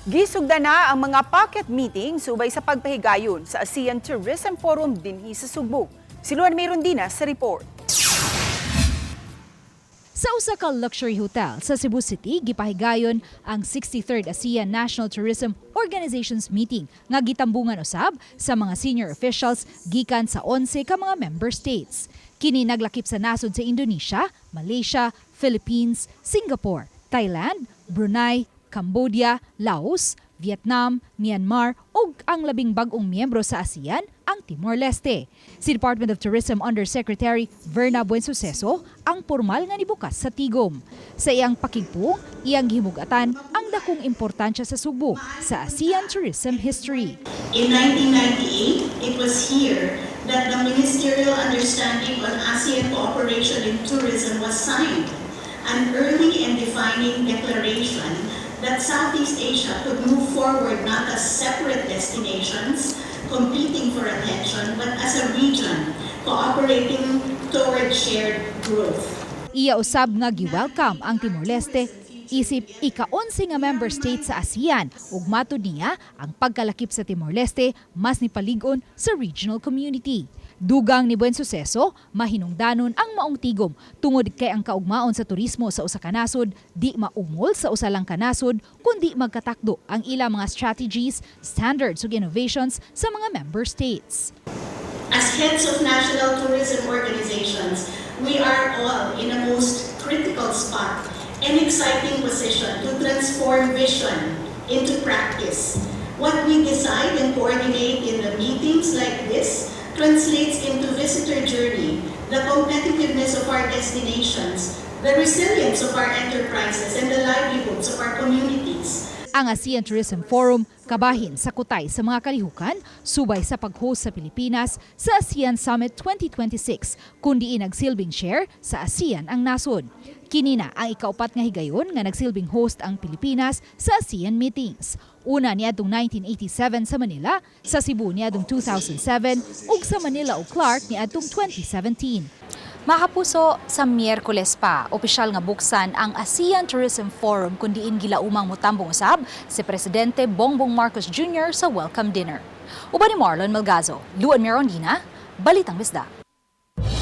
Gisugda na ang mga pocket meeting subay sa pagpahigayon sa ASEAN Tourism Forum dinhi sa Subo. Si Luan Mayrondina sa report. Sa usa ka luxury hotel sa Cebu City, gipahigayon ang 63rd ASEAN National Tourism Organizations Meeting nga gitambungan usab sa mga senior officials gikan sa 11 ka mga member states. Kini naglakip sa nasod sa Indonesia, Malaysia, Philippines, Singapore, Thailand, Brunei, Cambodia, Laos, Vietnam, Myanmar ug ang labing bag-ong miyembro sa ASEAN, ang Timor-Leste. Si Department of Tourism Undersecretary Verna Buensuceso ang formal nga nibukas sa tigom. Sa iyang pakigpung, iyang gihimug-atan ang dakong importansya sa Subo sa ASEAN tourism history. In 1998, it was here that the Ministerial Understanding on ASEAN Cooperation in Tourism was signed, an early and defining declaration that Southeast Asia could move forward not as separate destinations competing for attention, but as a region cooperating toward shared growth. Iya usab nga gi-welcome ang Timor-Leste isip ika-11 nga member state sa ASEAN ug matud niya ang pagkalakip sa Timor-Leste mas nipalig-on sa regional community. Dugang ni Buensuceso, mahinungdanon ang maong tigom tungod kay ang kaugmaon sa turismo sa usa ka nasod di maumol sa usa lang ka nasod kundi magkatakdo ang ilang mga strategies, standards ug innovations sa mga member states. As heads of national tourism organizations, we are all in a most critical spot and exciting position to transform vision into practice. What we decide and coordinate in the meetings like this translates into visitor journey, the competitiveness of our destinations, the resilience of our enterprises, and the livelihoods of our communities. Ang ASEAN Tourism Forum kabahin sa kutay sa mga kalihukan subay sa pag-host sa Pilipinas sa ASEAN Summit 2026 kundi nagsilbing share sa ASEAN ang nasod. Kini na ang ikaupat nga higayon nga nagsilbing host ang Pilipinas sa ASEAN meetings. Una niadtong 1987 sa Manila, sa Cebu niadtong 2007 ug sa Manila ug Clark niadtong 2017. Mga kapuso, sa Miyerkules pa, opisyal nga buksan ang ASEAN Tourism Forum kung diin gilaumang mutambong usab si Presidente Bongbong Marcos Jr. sa welcome dinner. Uban ni Marlon Malgazo, Luan Mayrondina, Balitang Bisda.